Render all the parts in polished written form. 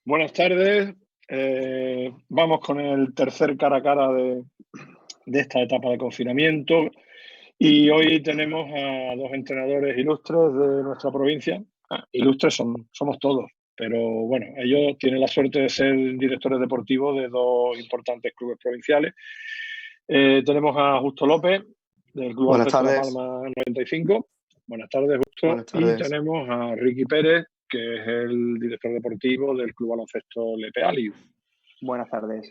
Buenas tardes. Vamos con el tercer cara a cara de esta etapa de confinamiento y hoy tenemos a dos entrenadores ilustres de nuestra provincia. Ilustres somos todos, pero bueno, ellos tienen la suerte de ser directores deportivos de dos importantes clubes provinciales. Tenemos a Justo López, del Club Buenas Baloncesto La tardes. Palma 95. Buenas tardes, Justo. Buenas tardes. Y tenemos a Ricky Pérez, que es el director deportivo del Club Baloncesto Lepealiu. Buenas tardes.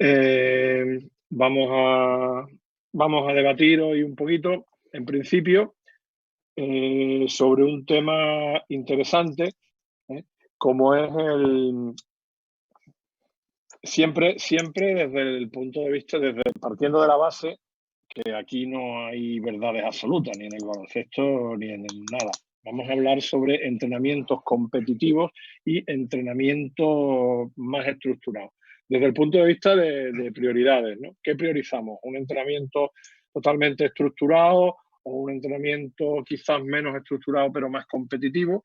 Vamos a debatir hoy un poquito, en principio, sobre un tema interesante, como es siempre desde el punto de vista, partiendo de la base, que aquí no hay verdades absolutas, ni en el baloncesto, ni en nada. Vamos a hablar sobre entrenamientos competitivos y entrenamientos más estructurados. Desde el punto de vista de prioridades, ¿no? ¿Qué priorizamos? ¿Un entrenamiento totalmente estructurado o un entrenamiento quizás menos estructurado pero más competitivo?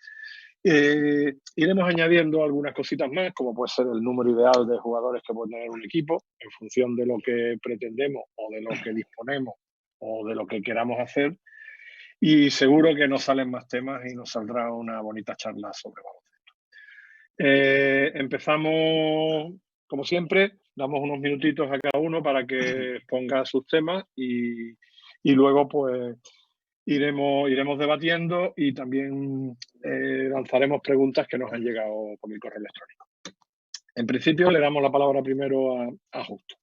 Iremos añadiendo algunas cositas más, como puede ser el número ideal de jugadores que puede tener un equipo en función de lo que pretendemos o de lo que disponemos o de lo que queramos hacer. Y seguro que nos salen más temas y nos saldrá una bonita charla sobre baloncesto. Empezamos, como siempre, damos unos minutitos a cada uno para que ponga sus temas y luego pues iremos debatiendo y también lanzaremos preguntas que nos han llegado por mi correo electrónico. En principio le damos la palabra primero a Justo.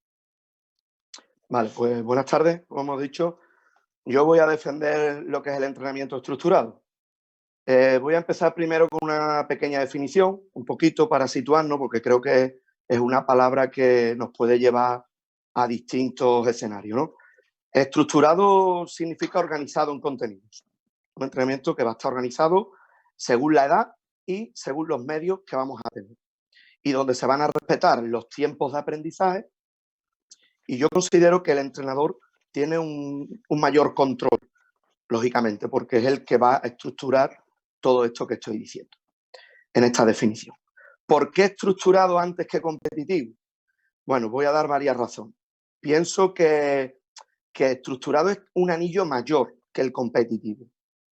Vale, pues buenas tardes, como hemos dicho. Yo voy a defender lo que es el entrenamiento estructurado. Voy a empezar primero con una pequeña definición, un poquito para situarnos, porque creo que es una palabra que nos puede llevar a distintos escenarios, ¿no? Estructurado significa organizado en contenidos. Un entrenamiento que va a estar organizado según la edad y según los medios que vamos a tener. Y donde se van a respetar los tiempos de aprendizaje. Y yo considero que el entrenador tiene un mayor control, lógicamente, porque es el que va a estructurar todo esto que estoy diciendo en esta definición. ¿Por qué estructurado antes que competitivo? Bueno, voy a dar varias razones. Pienso que estructurado es un anillo mayor que el competitivo,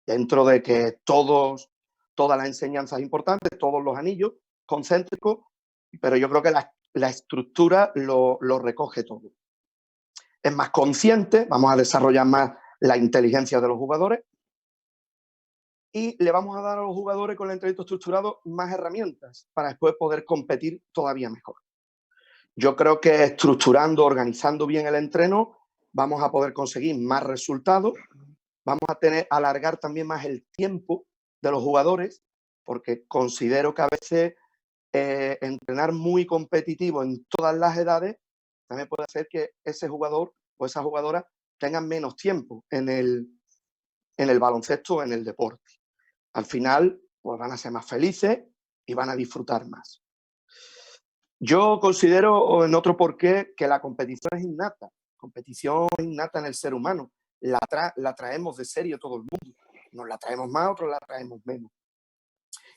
dentro de que todas las enseñanzas importantes, todos los anillos concéntricos, pero yo creo que la estructura lo recoge todo. Es más consciente, vamos a desarrollar más la inteligencia de los jugadores y le vamos a dar a los jugadores con el entrenamiento estructurado más herramientas para después poder competir todavía mejor. Yo creo que estructurando, organizando bien el entreno, vamos a poder conseguir más resultados, vamos a alargar también más el tiempo de los jugadores, porque considero que a veces entrenar muy competitivo en todas las edades también puede hacer que ese jugador o esa jugadora tengan menos tiempo en el baloncesto o en el deporte. Al final, pues van a ser más felices y van a disfrutar más. Yo considero, en otro porqué, que la competición es innata. Competición innata en el ser humano. La traemos de serie todo el mundo. Nos la traemos más, otros la traemos menos.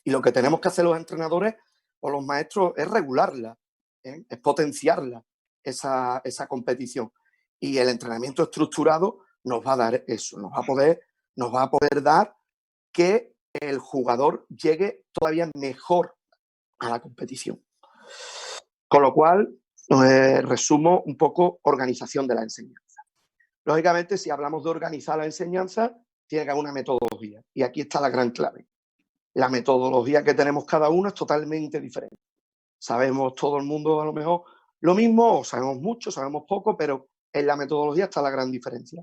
Y lo que tenemos que hacer los entrenadores o los maestros es regularla, es potenciarla, esa competición. Y el entrenamiento estructurado nos va a dar eso, nos va a poder dar que el jugador llegue todavía mejor a la competición. Con lo cual, resumo un poco organización de la enseñanza. Lógicamente, si hablamos de organizar la enseñanza, tiene que haber una metodología. Y aquí está la gran clave. La metodología que tenemos cada uno es totalmente diferente. Sabemos todo el mundo a lo mejor lo mismo, o sabemos mucho, sabemos poco, pero en la metodología está la gran diferencia.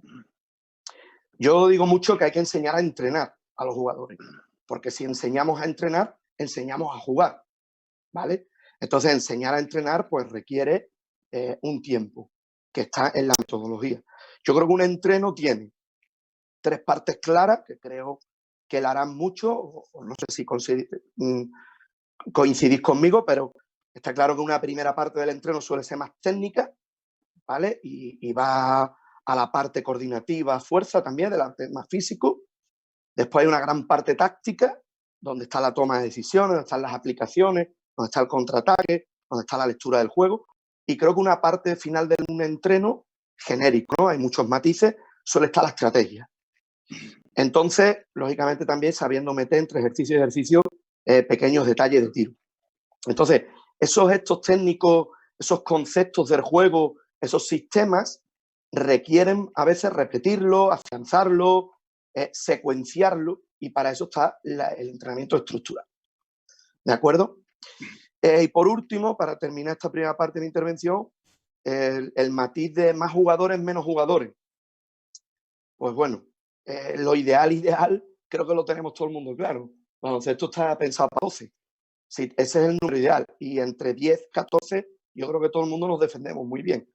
Yo digo mucho que hay que enseñar a entrenar a los jugadores, porque si enseñamos a entrenar, enseñamos a jugar, ¿vale? Entonces, enseñar a entrenar pues requiere un tiempo que está en la metodología. Yo creo que un entreno tiene 3 partes claras que creo que la harán mucho, o no sé si coincidís conmigo, pero está claro que una primera parte del entreno suele ser más técnica, ¿vale? Y va a la parte coordinativa, fuerza también, más físico. Después hay una gran parte táctica, donde está la toma de decisiones, donde están las aplicaciones, donde está el contraataque, donde está la lectura del juego. Y creo que una parte final de un entreno genérico, ¿no? Hay muchos matices, suele estar la estrategia. Entonces, lógicamente también sabiendo meter entre ejercicio y ejercicio pequeños detalles de tiro. Entonces, esos gestos técnicos, esos conceptos del juego, esos sistemas requieren a veces repetirlo, afianzarlo, secuenciarlo, y para eso está el entrenamiento estructural. ¿De acuerdo? Y por último, para terminar esta primera parte de mi intervención, el matiz de más jugadores, menos jugadores. Pues bueno, lo ideal, creo que lo tenemos todo el mundo claro. Baloncesto está pensado para 12. Sí, ese es el número ideal. Y entre 10, 14, yo creo que todo el mundo nos defendemos muy bien.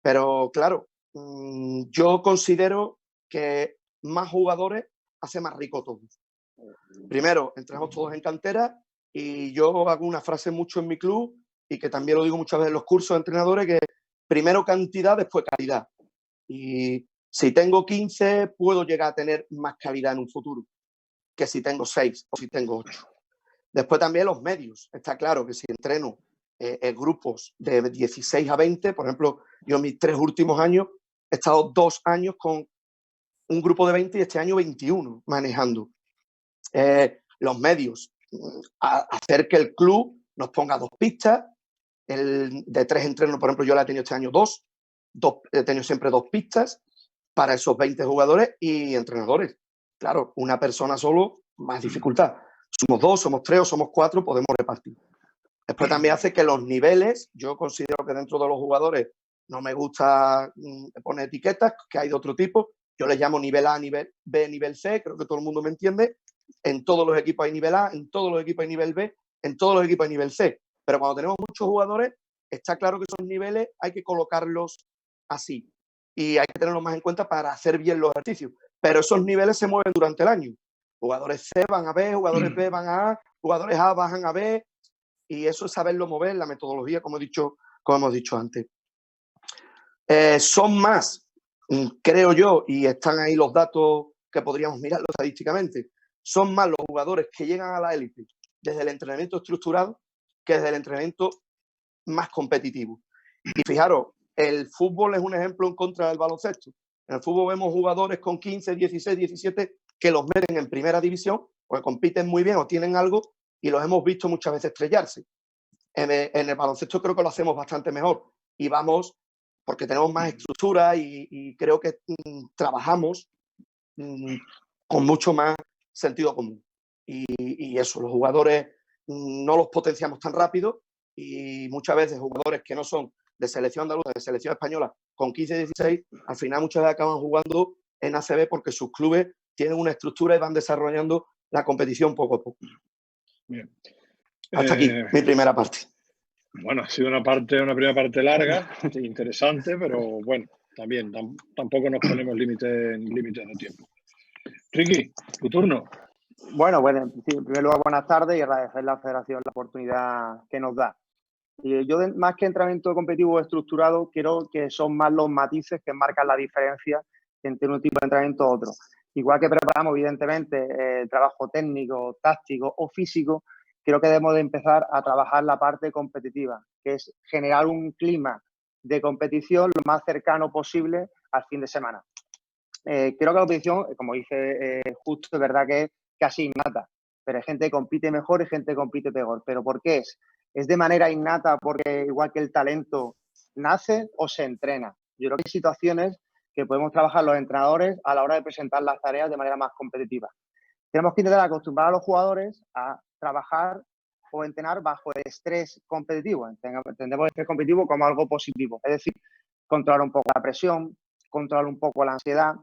Pero claro, yo considero que más jugadores hace más rico todo. Primero, entramos todos en cantera, y yo hago una frase mucho en mi club y que también lo digo muchas veces en los cursos de entrenadores, que primero cantidad, después calidad. Y si tengo 15, puedo llegar a tener más calidad en un futuro que si tengo 6 o si tengo 8. Después también los medios. Está claro que si entreno en grupos de 16 a 20, por ejemplo, yo en mis 3 últimos años he estado 2 años con un grupo de 20 y este año 21 manejando. Los medios, hacer que el club nos ponga 2 pistas, de 3 entrenos, por ejemplo, yo la he tenido este año 2, he tenido siempre 2 pistas para esos 20 jugadores y entrenadores. Claro, una persona solo, más dificultad. Somos 2, somos 3 o somos 4, podemos repartir. Después también hace que los niveles, yo considero que dentro de los jugadores no me gusta poner etiquetas, que hay de otro tipo. Yo les llamo nivel A, nivel B, nivel C, creo que todo el mundo me entiende. En todos los equipos hay nivel A, en todos los equipos hay nivel B, en todos los equipos hay nivel C. Pero cuando tenemos muchos jugadores, está claro que esos niveles hay que colocarlos así. Y hay que tenerlos más en cuenta para hacer bien los ejercicios. Pero esos niveles se mueven durante el año. Jugadores C van a B, jugadores B van a A, jugadores A bajan a B, y eso es saberlo mover, la metodología, como hemos dicho antes. Son más, creo yo, y están ahí los datos que podríamos mirarlo estadísticamente, son más los jugadores que llegan a la élite desde el entrenamiento estructurado que desde el entrenamiento más competitivo. Y fijaros, el fútbol es un ejemplo en contra del baloncesto. En el fútbol vemos jugadores con 15, 16, 17 que los meten en primera división porque compiten muy bien o tienen algo, y los hemos visto muchas veces estrellarse. En el baloncesto creo que lo hacemos bastante mejor y vamos porque tenemos más estructura y creo que trabajamos con mucho más sentido común. Y eso, los jugadores no los potenciamos tan rápido, y muchas veces jugadores que no son de selección andaluza, de selección española, con 15, 16, al final muchas veces acaban jugando en ACB porque sus clubes tienen una estructura y van desarrollando la competición poco a poco. Bien. Hasta aquí mi primera parte. Bueno, ha sido una primera parte larga, interesante, pero bueno, también tampoco nos ponemos límites de tiempo. Ricky, tu turno. Bueno, sí, en primer lugar, buenas tardes y agradecer a la Federación la oportunidad que nos da. Y yo, más que entrenamiento competitivo estructurado, creo que son más los matices que marcan la diferencia entre un tipo de entrenamiento u otro. Igual que preparamos, evidentemente, trabajo técnico, táctico o físico, creo que debemos de empezar a trabajar la parte competitiva, que es generar un clima de competición lo más cercano posible al fin de semana. Creo que la competición, como dice justo, es verdad que es casi innata, pero hay gente que compite mejor y gente que compite peor. ¿Pero por qué es? ¿Es de manera innata porque igual que el talento nace o se entrena? Yo creo que hay situaciones que podemos trabajar los entrenadores a la hora de presentar las tareas de manera más competitiva. Tenemos que intentar acostumbrar a los jugadores a trabajar o entrenar bajo el estrés competitivo. Entendemos el estrés competitivo como algo positivo, es decir, controlar un poco la presión, controlar un poco la ansiedad,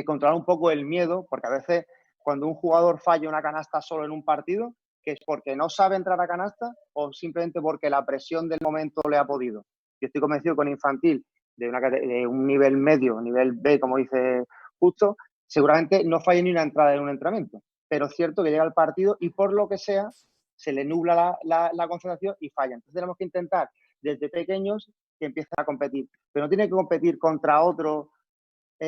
controlar un poco el miedo, porque a veces cuando un jugador falla una canasta solo en un partido, que es porque no sabe entrar a canasta o simplemente porque la presión del momento le ha podido. Yo estoy convencido con infantil de un nivel medio, nivel B, como dice justo, seguramente no falle ni una entrada en un entrenamiento. Pero es cierto que llega el partido y por lo que sea se le nubla la concentración y falla. Entonces tenemos que intentar desde pequeños que empiecen a competir. Pero no tiene que competir contra otro,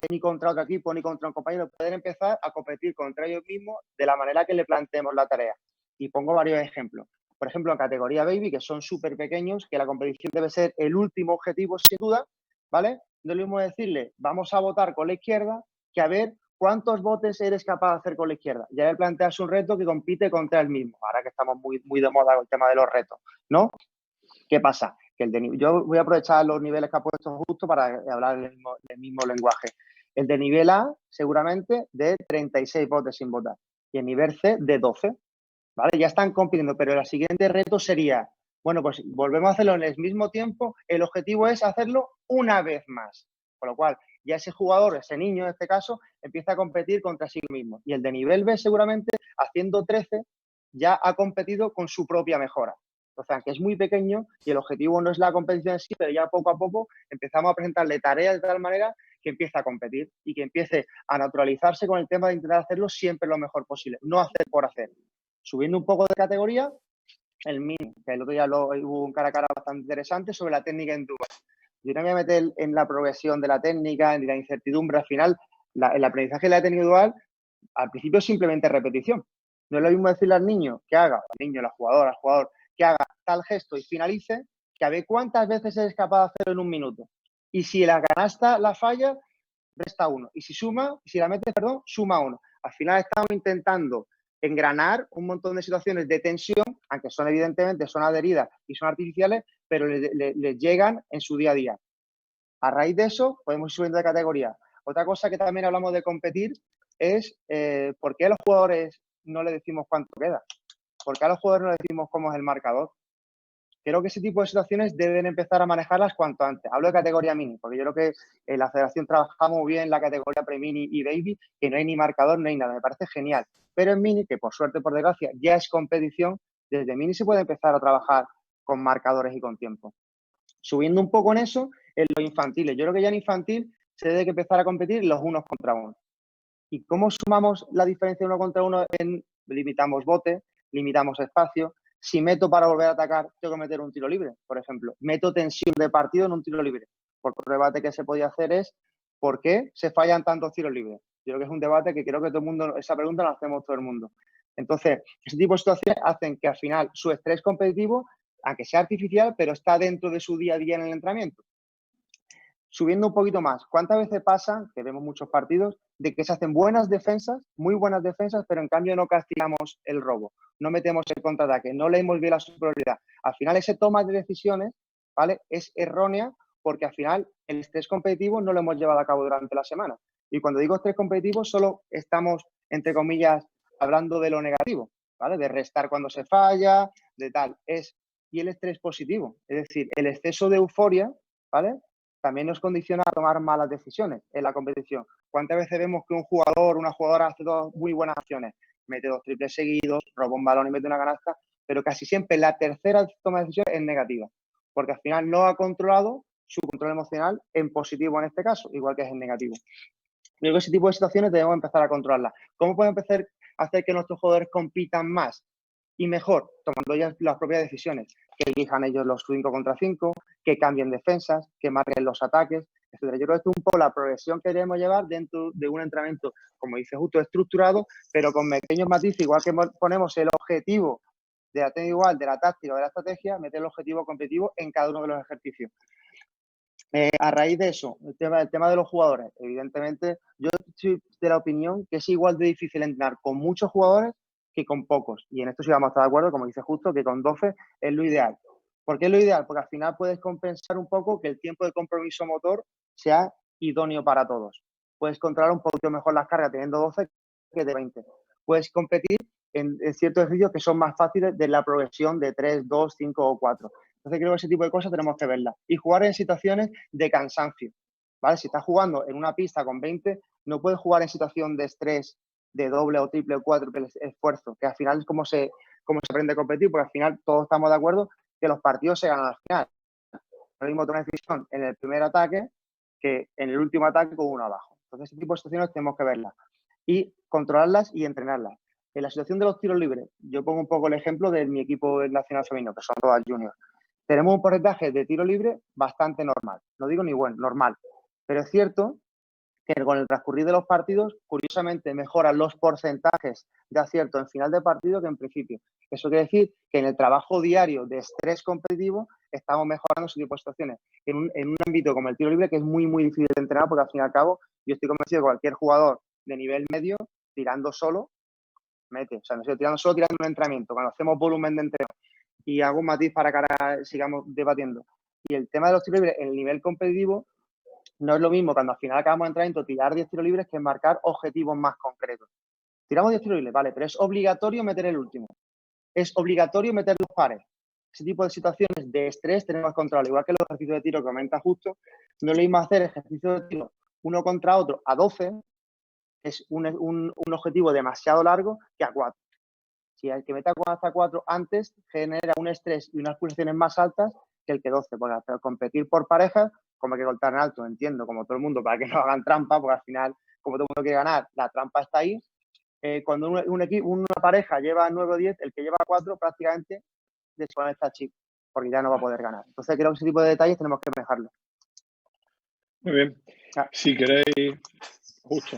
ni contra otro equipo, ni contra un compañero. Pueden empezar a competir contra ellos mismos de la manera que le planteemos la tarea. Y pongo varios ejemplos. por ejemplo, en categoría baby, que son súper pequeños, que la competición debe ser el último objetivo sin duda, ¿vale? No es lo mismo decirle, vamos a votar con la izquierda, que a ver cuántos botes eres capaz de hacer con la izquierda. Ya le planteas un reto que compite contra él mismo, ahora que estamos muy de moda con el tema de los retos, ¿no? ¿Qué pasa? Que yo voy a aprovechar los niveles que ha puesto justo para hablar el mismo lenguaje. El de nivel A, seguramente, de 36 botes sin votar. Y el nivel C, de 12. ¿Vale? Ya están compitiendo, pero el siguiente reto sería, bueno, pues volvemos a hacerlo en el mismo tiempo, el objetivo es hacerlo una vez más. Con lo cual, ya ese jugador, ese niño en este caso, empieza a competir contra sí mismo. Y el de nivel B, seguramente, haciendo 13, ya ha competido con su propia mejora. O sea, que es muy pequeño y el objetivo no es la competición en sí, pero ya poco a poco empezamos a presentarle tareas de tal manera que empiece a competir y que empiece a naturalizarse con el tema de intentar hacerlo siempre lo mejor posible, no hacer por hacer. Subiendo un poco de categoría, el mini, que el otro día hubo un cara a cara bastante interesante sobre la técnica en dual. Yo no me voy a meter en la progresión de la técnica, ni la incertidumbre. Al final, el aprendizaje de la técnica dual, al principio es simplemente repetición. No es lo mismo decirle al niño que haga, al niño, al jugador, que haga tal gesto y finalice, que a ver cuántas veces eres capaz de hacerlo en un minuto. Y si la canasta la falla, resta 1. Y si la metes, suma 1. Al final estamos intentando engranar un montón de situaciones de tensión, aunque son evidentemente son adheridas y son artificiales, pero les llegan en su día a día. A raíz de eso, podemos ir subiendo de categoría. Otra cosa que también hablamos de competir es por qué a los jugadores no les decimos cuánto queda. ¿Por qué a los jugadores no les decimos cómo es el marcador? Creo que ese tipo de situaciones deben empezar a manejarlas cuanto antes. Hablo de categoría mini, porque yo creo que en la federación trabaja muy bien la categoría pre-mini y baby, que no hay ni marcador, no hay nada. Me parece genial. Pero en mini, que por suerte, por desgracia, ya es competición, desde mini se puede empezar a trabajar con marcadores y con tiempo. Subiendo un poco en eso, en los infantiles. Yo creo que ya en infantil se debe que empezar a competir los unos contra uno. ¿Y cómo sumamos la diferencia de uno contra uno? Limitamos bote, limitamos espacio. Si meto para volver a atacar, tengo que meter un tiro libre, por ejemplo. Meto tensión de partido en un tiro libre. Porque otro debate que se podía hacer es ¿por qué se fallan tantos tiros libres? Yo creo que es un debate que creo que todo el mundo, esa pregunta la hacemos todo el mundo. Entonces, ese tipo de situaciones hacen que al final su estrés competitivo, aunque sea artificial, pero está dentro de su día a día en el entrenamiento. Subiendo un poquito más, ¿cuántas veces pasa, que vemos muchos partidos, de que se hacen buenas defensas, muy buenas defensas, pero en cambio no castigamos el robo, no metemos el contraataque, no leemos bien la superioridad? Al final ese toma de decisiones, ¿vale?, es errónea porque al final el estrés competitivo no lo hemos llevado a cabo durante la semana. Y cuando digo estrés competitivo solo estamos, entre comillas, hablando de lo negativo, ¿vale?, de restar cuando se falla, de tal. Y el estrés positivo, es decir, el exceso de euforia, ¿vale?, también nos condiciona a tomar malas decisiones en la competición. ¿Cuántas veces vemos que un jugador, una jugadora hace dos muy buenas acciones? Mete 2 triples seguidos, roba un balón y mete una canasta, pero casi siempre la tercera toma de decisión es negativa, porque al final no ha controlado su control emocional en positivo en este caso, igual que es en negativo. Yo creo que ese tipo de situaciones debemos empezar a controlarlas. ¿Cómo podemos empezar a hacer que nuestros jugadores compitan más y mejor? Tomando ya las propias decisiones, que elijan ellos los 5 contra 5, que cambien defensas, que marquen los ataques, etc. Yo creo que esto es un poco la progresión que queremos llevar dentro de un entrenamiento, como dice justo, estructurado, pero con pequeños matices, igual que ponemos el objetivo de la técnica igual, de la táctica o de la estrategia, meter el objetivo competitivo en cada uno de los ejercicios. A raíz de eso, el tema de los jugadores, evidentemente, yo estoy de la opinión que es igual de difícil entrenar con muchos jugadores que con pocos. Y en esto sí vamos a estar de acuerdo, como dice justo, que con 12 es lo ideal. ¿Por qué es lo ideal? Porque al final puedes compensar un poco que el tiempo de compromiso motor sea idóneo para todos. Puedes controlar un poquito mejor las cargas teniendo 12 que de 20. Puedes competir en ciertos ejercicios que son más fáciles de la progresión de 3, 2, 5 o 4. Entonces creo que ese tipo de cosas tenemos que verlas. Y jugar en situaciones de cansancio, ¿vale? Si estás jugando en una pista con 20, no puedes jugar en situación de estrés, de doble o triple o cuádruple esfuerzo, que al final es como se aprende a competir, porque al final todos estamos de acuerdo que los partidos se ganan al final. No es lo mismo tomar una decisión en el primer ataque que en el último ataque con uno abajo. Entonces ese tipo de situaciones tenemos que verlas y controlarlas y entrenarlas. En la situación de los tiros libres, yo pongo un poco el ejemplo de mi equipo nacional femenino, que son todas juniors. Tenemos un porcentaje de tiro libre bastante normal. No digo ni bueno, normal. Pero es cierto que con el transcurrir de los partidos, curiosamente, mejoran los porcentajes de acierto en final de partido que en principio. Eso quiere decir que en el trabajo diario de estrés competitivo estamos mejorando ese tipo de situaciones. En un ámbito como el tiro libre, que es muy, muy difícil de entrenar, porque al fin y al cabo, yo estoy convencido de que cualquier jugador de nivel medio, tirando solo, mete. O sea, no estoy tirando solo, tirando un entrenamiento. Cuando hacemos volumen de entreno, y hago un matiz para que ahora sigamos debatiendo. Y el tema de los tiros libres, en el nivel competitivo, no es lo mismo cuando al final acabamos de entrenamiento tirar 10 tiros libres que marcar objetivos más concretos. Tiramos 10 tiros libres, vale, pero es obligatorio meter el último. Es obligatorio meter los pares. Ese tipo de situaciones de estrés tenemos control. Igual que los ejercicios de tiro que comenta justo, no es lo mismo hacer ejercicios de tiro uno contra otro a 12, es un objetivo demasiado largo, que a 4. Si el que meta hasta 4 antes genera un estrés y unas pulsaciones más altas que el que 12, porque al competir por parejas, como hay que cortar en alto, entiendo, como todo el mundo, para que no hagan trampa, porque al final, como todo el mundo quiere ganar, la trampa está ahí. Cuando una pareja lleva 9 o 10, el que lleva 4 prácticamente desconecta chip, porque ya no va a poder ganar. Entonces creo que ese tipo de detalles tenemos que manejarlo. Muy bien. Si queréis, justo.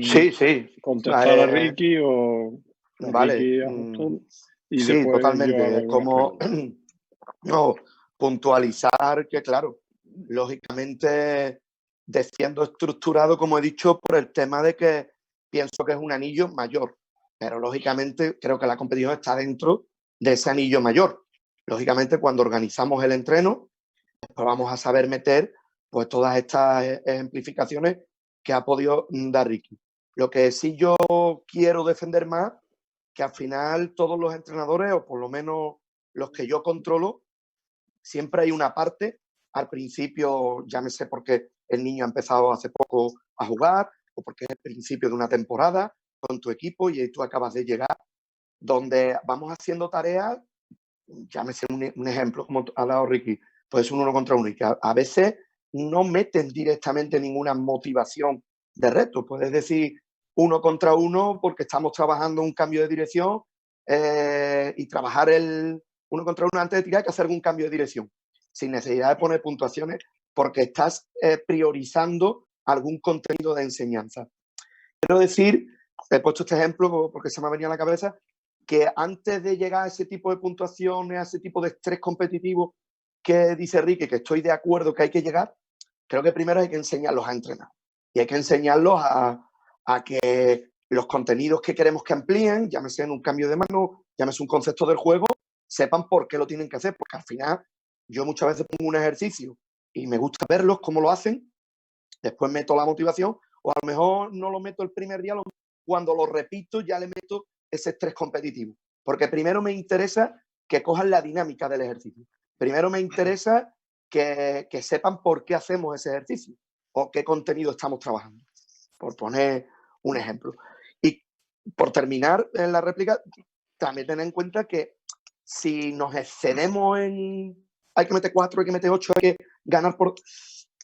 Sí. Contestar a Ricky o vale. Ricky a Justo, y sí, después totalmente. Como no, puntualizar que, claro, lógicamente defiendo estructurado, como he dicho, por el tema de que pienso que es un anillo mayor, pero lógicamente creo que la competición está dentro de ese anillo mayor. Lógicamente, cuando organizamos el entreno, pues vamos a saber meter pues todas estas ejemplificaciones que ha podido dar Ricky. Lo que sí yo quiero defender más, que al final todos los entrenadores, o por lo menos los que yo controlo, siempre hay una parte, al principio, llámese porque el niño ha empezado hace poco a jugar, o porque es el principio de una temporada con tu equipo y tú acabas de llegar, donde vamos haciendo tareas, llámese un ejemplo, como ha dado Ricky, pues un 1 contra 1, y que a veces no meten directamente ninguna motivación de reto. Puedes decir 1 contra 1 porque estamos trabajando un cambio de dirección y trabajar el 1 contra 1 antes de tirar hay que hacer algún cambio de dirección, sin necesidad de poner puntuaciones, porque estás priorizando algún contenido de enseñanza. Quiero decir, he puesto este ejemplo porque se me ha venido a la cabeza, que antes de llegar a ese tipo de puntuaciones, a ese tipo de estrés competitivo que dice Ricky, que estoy de acuerdo que hay que llegar, creo que primero hay que enseñarlos a entrenar. Y hay que enseñarlos a que los contenidos que queremos que amplíen, llámese en un cambio de mano, llámese un concepto del juego, sepan por qué lo tienen que hacer. Porque al final yo muchas veces pongo un ejercicio y me gusta verlos cómo lo hacen, después meto la motivación, o a lo mejor no lo meto el primer día, cuando lo repito ya le meto ese estrés competitivo. Porque primero me interesa que cojan la dinámica del ejercicio. Primero me interesa que sepan por qué hacemos ese ejercicio o qué contenido estamos trabajando, por poner un ejemplo. Y por terminar en la réplica, también tener en cuenta que si nos excedemos en hay que meter 4, hay que meter 8, hay que ganar por...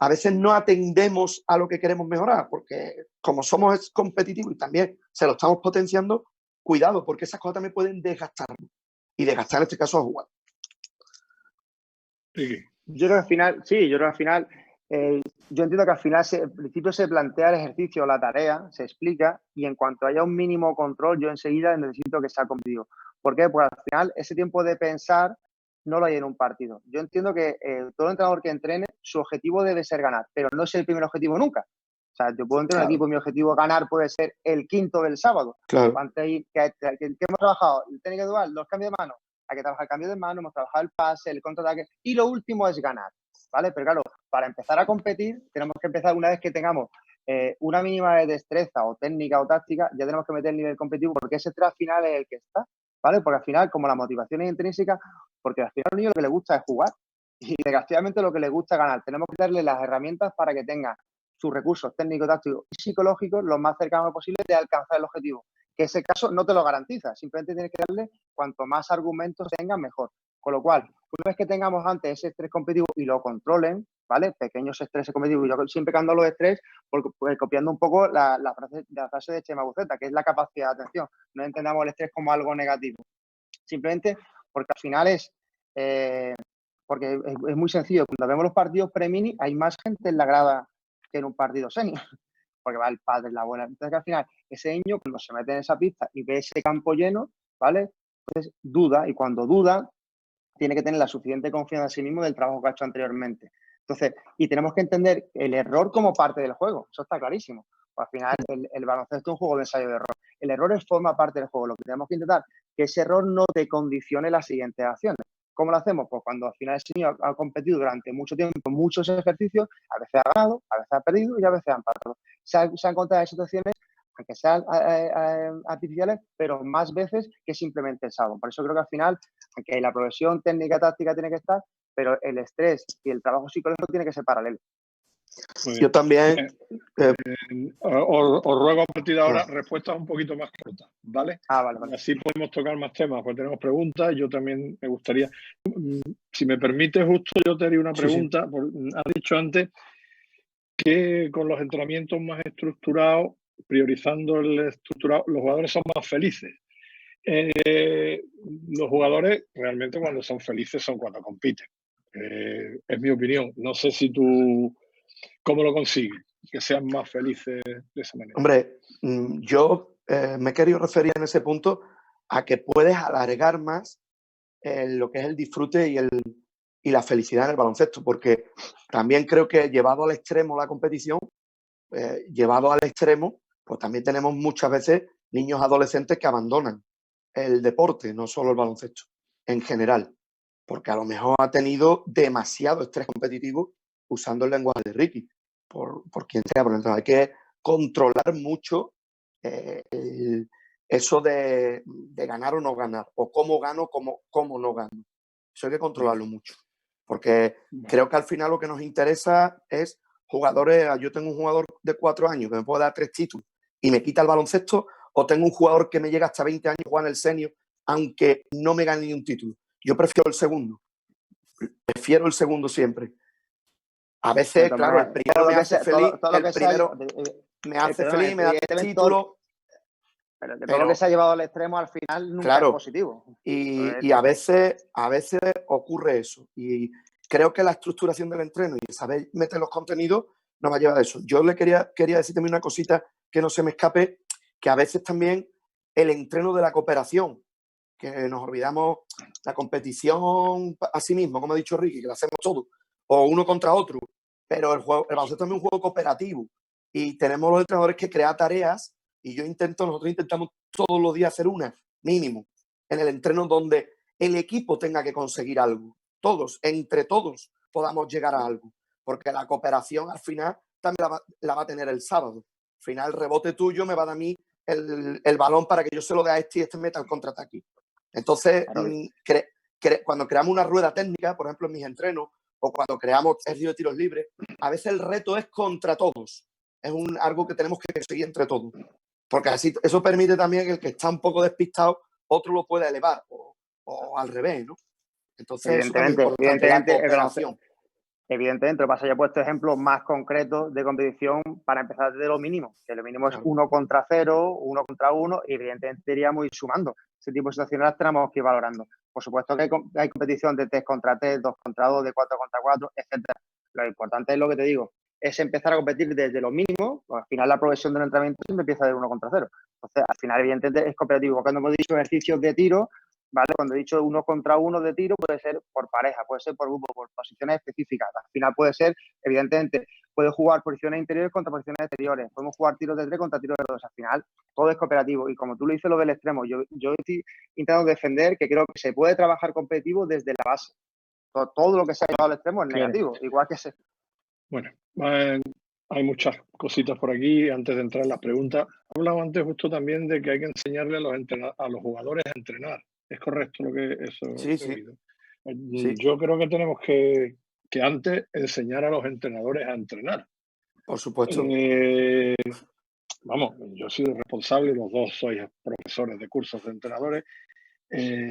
A veces no atendemos a lo que queremos mejorar, porque como somos competitivos y también se lo estamos potenciando, cuidado, porque esas cosas también pueden desgastarnos. Y desgastar en este caso a jugar. Sí. Yo creo que al final, yo entiendo que al final, al principio se plantea el ejercicio, la tarea, se explica, y en cuanto haya un mínimo control, yo enseguida necesito que sea conmigo. ¿Por qué? Porque al final ese tiempo de pensar no lo hay en un partido. Yo entiendo que todo entrenador que entrene, su objetivo debe ser ganar, pero no es el primer objetivo nunca. O sea, yo puedo entrenar un equipo y mi objetivo ganar puede ser el quinto del sábado. Claro. Antes que hemos trabajado, el técnico dual, los cambios de mano, hay que trabajar el cambio de mano, hemos trabajado el pase, el contraataque, y lo último es ganar, ¿vale? Pero claro, para empezar a competir, tenemos que empezar una vez que tengamos una mínima de destreza o técnica o táctica, ya tenemos que meter el nivel competitivo, porque ese estrés al final es el que está, ¿vale? Porque al final, como la motivación es intrínseca, porque al final al niño lo que le gusta es jugar, y desgraciadamente lo que le gusta es ganar. Tenemos que darle las herramientas para que tenga sus recursos técnicos, tácticos y psicológicos lo más cercanos posible de alcanzar el objetivo. Que ese caso no te lo garantiza, simplemente tienes que darle cuanto más argumentos tengan, mejor. Con lo cual, una vez que tengamos antes ese estrés competitivo y lo controlen, ¿vale? Pequeños estrés competitivos. Yo siempre que ando de estrés, pues, copiando un poco la frase de Chema Buceta, que es la capacidad de atención. No entendamos el estrés como algo negativo. Simplemente porque al final porque es muy sencillo. Cuando vemos los partidos pre-mini, hay más gente en la grada que en un partido senior, porque va el padre, la abuela. Entonces, que al final, ese niño, cuando se mete en esa pista y ve ese campo lleno, ¿vale? Entonces, duda, y cuando duda, tiene que tener la suficiente confianza en sí mismo del trabajo que ha hecho anteriormente. Entonces, y tenemos que entender el error como parte del juego, eso está clarísimo. Al final, el baloncesto es un juego de ensayo de error. El error forma parte del juego. Lo que tenemos que intentar que ese error no te condicione las siguientes acciones. ¿Cómo lo hacemos? Pues cuando al final ese niño ha competido durante mucho tiempo, muchos ejercicios, a veces ha ganado, a veces ha perdido y a veces ha empatado. Se han encontrado situaciones, aunque sean artificiales, pero más veces que simplemente el sábado. Por eso creo que al final, aunque la progresión técnica táctica tiene que estar, pero el estrés y el trabajo psicológico tiene que ser paralelo. Yo también. Os ruego a partir de ahora respuestas un poquito más cortas, ¿vale? Vale. Así podemos tocar más temas, pues tenemos preguntas. Yo también me gustaría, si me permite, justo yo te haría una pregunta. Sí. Has dicho antes que con los entrenamientos más estructurados, priorizando el estructurado, los jugadores son más felices. Los jugadores realmente cuando son felices son cuando compiten. Es mi opinión. No sé si tú, ¿cómo lo consigues? Que sean más felices de esa manera. Hombre, yo me he querido referir en ese punto a que puedes alargar más lo que es el disfrute y la felicidad en el baloncesto, porque también creo que llevado al extremo la competición, llevado al extremo, pues también tenemos muchas veces niños adolescentes que abandonan el deporte, no solo el baloncesto, en general, porque a lo mejor ha tenido demasiado estrés competitivo usando el lenguaje de Ricky, por quien sea. Por entonces hay que controlar mucho eso de ganar o no ganar, o cómo gano, cómo no gano. Eso hay que controlarlo mucho, porque creo que al final lo que nos interesa es jugadores. Yo tengo un jugador de 4 años que me puede dar 3 títulos y me quita el baloncesto, o tengo un jugador que me llega hasta 20 años jugando en el senior, aunque no me gane ni un título. Yo prefiero el segundo. Prefiero el segundo siempre. A veces, claro, el primero me hace feliz. El primero me hace feliz, me da 3 títulos. Pero todo lo que se ha llevado al extremo al final nunca es positivo. Y a veces ocurre eso. Y creo que la estructuración del entreno y saber meter los contenidos nos va a llevar a eso. Yo le quería decir también una cosita que no se me escape, que a veces también el entreno de la cooperación, que nos olvidamos la competición a sí mismo, como ha dicho Ricky, que la hacemos todos, o uno contra otro, pero el baloncesto también es un juego cooperativo y tenemos los entrenadores que crear tareas y nosotros intentamos todos los días hacer una, mínimo, en el entreno donde el equipo tenga que conseguir algo, entre todos podamos llegar a algo, porque la cooperación al final también la va a tener el sábado. Al final el rebote tuyo me va a dar a mí el balón para que yo se lo dé a este y este meta el contraataque. Entonces, cuando creamos una rueda técnica, por ejemplo en mis entrenos, o cuando creamos ejercicios de tiros libres, a veces el reto es contra todos. Es algo que tenemos que conseguir entre todos. Porque así eso permite también que el que está un poco despistado, otro lo pueda elevar, o al revés, ¿no? Entonces, evidentemente, lo que pasa, yo he puesto ejemplos más concretos de competición para empezar desde lo mínimo, que lo mínimo es 1 contra 0, 1 contra 1, y evidentemente iríamos ir sumando. Ese tipo de situaciones las tenemos que ir valorando. Por supuesto que hay competición de 3 contra 3, 2 contra 2, de 4 contra 4, etcétera. Lo importante es lo que te digo, es empezar a competir desde lo mínimo, pues al final la progresión del entrenamiento siempre empieza de 1 contra 0. Entonces, al final, evidentemente, es cooperativo. Cuando hemos dicho ejercicios de tiro, ¿vale? Cuando he dicho 1 contra 1 de tiro, puede ser por pareja, puede ser por grupo, por posiciones específicas. Al final puede ser, evidentemente, puede jugar posiciones interiores contra posiciones exteriores, podemos jugar tiros de 3 contra tiros de 2. Al final, todo es cooperativo. Y como tú lo dices, lo del extremo, yo estoy intentando defender que creo que se puede trabajar competitivo desde la base. Todo lo que se ha llevado al extremo es negativo, igual que se... Bueno, hay muchas cositas por aquí. Antes de entrar en las preguntas, hablaba antes justo también de que hay que enseñarle a los jugadores a entrenar. ¿Es correcto lo que eso he oído? Sí. Yo creo que tenemos que antes enseñar a los entrenadores a entrenar. Por supuesto. Vamos, yo he sido responsable, los dos sois profesores de cursos de entrenadores.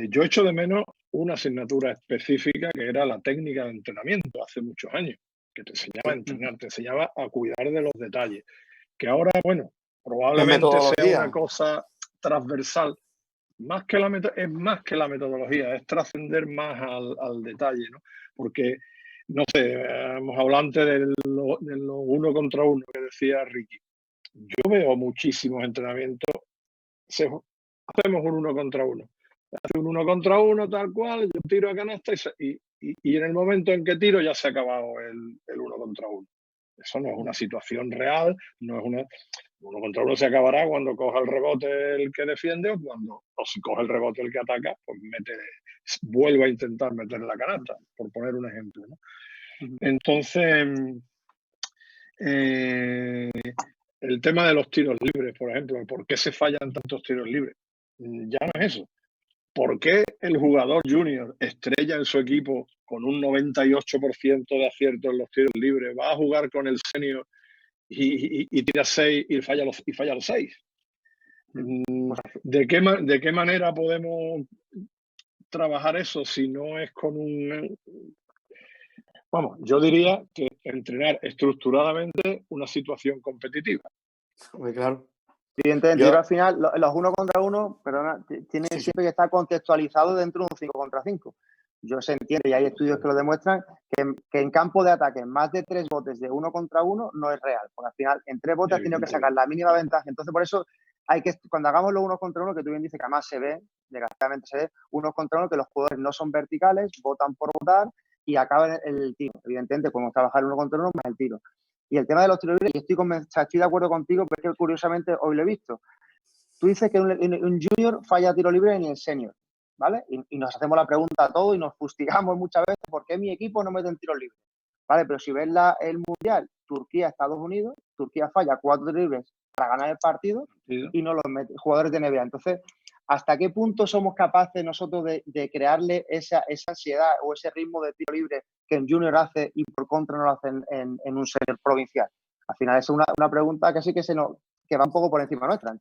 Yo echo de menos una asignatura específica que era la técnica de entrenamiento hace muchos años, que te enseñaba a entrenar, te enseñaba a cuidar de los detalles, que ahora, bueno, probablemente sea una cosa transversal. Es más que la metodología, es trascender más al detalle, ¿no? Porque no sé, hablante de los 1 contra 1 que decía Ricky. Yo veo muchísimos entrenamientos, hacemos un 1 contra 1. Hace un 1 contra 1 tal cual, yo tiro a canasta y en el momento en que tiro ya se ha acabado el 1 contra 1. Eso no es una situación real, no es una... 1 contra 1 se acabará cuando coja el rebote el que defiende o si coge el rebote el que ataca, pues vuelve a intentar meter la canasta, por poner un ejemplo, ¿no? Entonces, el tema de los tiros libres, por ejemplo, ¿por qué se fallan tantos tiros libres? Ya no es eso. ¿Por qué el jugador junior estrella en su equipo con un 98% de acierto en los tiros libres va a jugar con el senior y tira 6 y falla los 6? ¿De qué manera podemos trabajar eso si no es con un... Vamos, yo diría que entrenar estructuradamente una situación competitiva. Muy claro. Evidentemente, yo al final, los 1 contra 1, perdona, tienen siempre que estar contextualizados dentro de un 5 contra 5. Yo se entiende, y hay estudios que lo demuestran, que en campo de ataque más de 3 botes de 1 contra 1 no es real, porque al final en 3 botes has tenido que sacar la mínima ventaja. Entonces, por eso hay que, cuando hagamos los 1 contra 1, que tú bien dices que además se ve, desgraciadamente se ve, 1 contra 1, que los jugadores no son verticales, votan por votar y acaban el tiro. Evidentemente, podemos trabajar 1 contra 1 más el tiro. Y el tema de los tiros libres, estoy de acuerdo contigo, pero es que curiosamente hoy lo he visto. Tú dices que un junior falla tiro libre en el senior, ¿vale? Y nos hacemos la pregunta a todos y nos fustigamos muchas veces por qué mi equipo no mete en tiro libre, ¿vale? Pero si ves el Mundial, Turquía, Estados Unidos, Turquía falla 4 tiros libres para ganar el partido y no los mete jugadores de NBA. Entonces, ¿hasta qué punto somos capaces nosotros de crearle esa ansiedad o ese ritmo de tiro libre que en junior hace y por contra no lo hacen en un senior provincial? Al final es una pregunta que sí que va un poco por encima nuestra.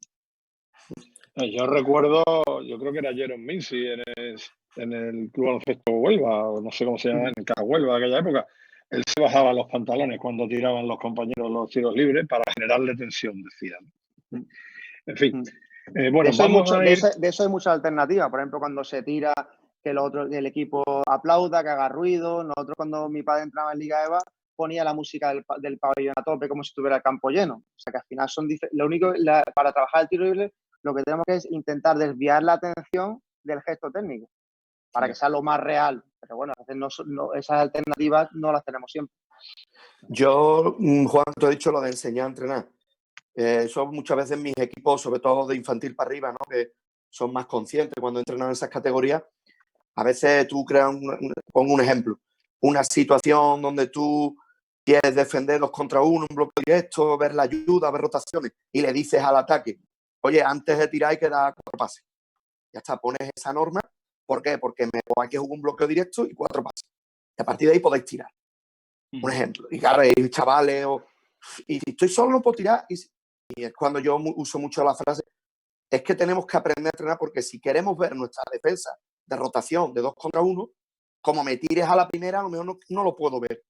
Yo recuerdo, yo creo que era Jerome Mincy en el Club Baloncesto Huelva, o no sé cómo se llama, en el CAC Huelva de aquella época. Él se bajaba los pantalones cuando tiraban los compañeros los tiros libres para generarle tensión, decían. En fin. Bueno, de eso hay muchas alternativas. Por ejemplo, cuando se tira, que el equipo aplauda, que haga ruido. Nosotros, cuando mi padre entraba en Liga EVA, ponía la música del pabellón a tope como si estuviera el campo lleno. O sea que al final lo único, para trabajar el tiro libre, lo que tenemos que es intentar desviar la atención del gesto técnico para que sea lo más real. Pero bueno, a veces esas alternativas no las tenemos siempre. Yo, Juan, te he dicho lo de enseñar a entrenar. Son muchas veces mis equipos, sobre todo de infantil para arriba, ¿no? Que son más conscientes cuando entrenan en esas categorías. A veces tú creas, pongo un ejemplo, una situación donde tú quieres defender 2 contra 1, un bloque directo, ver la ayuda, ver rotaciones, y le dices al ataque, oye, antes de tirar hay que dar 4 pases. Ya está, pones esa norma. ¿Por qué? Porque hay que jugar un bloqueo directo y 4 pases. Y a partir de ahí podéis tirar. Un ejemplo. Y claro, hay chavales, y si estoy solo no puedo tirar. Y es cuando yo uso mucho la frase, es que tenemos que aprender a entrenar, porque si queremos ver nuestra defensa de rotación de 2 contra 1, como me tires a la primera, a lo mejor no lo puedo ver.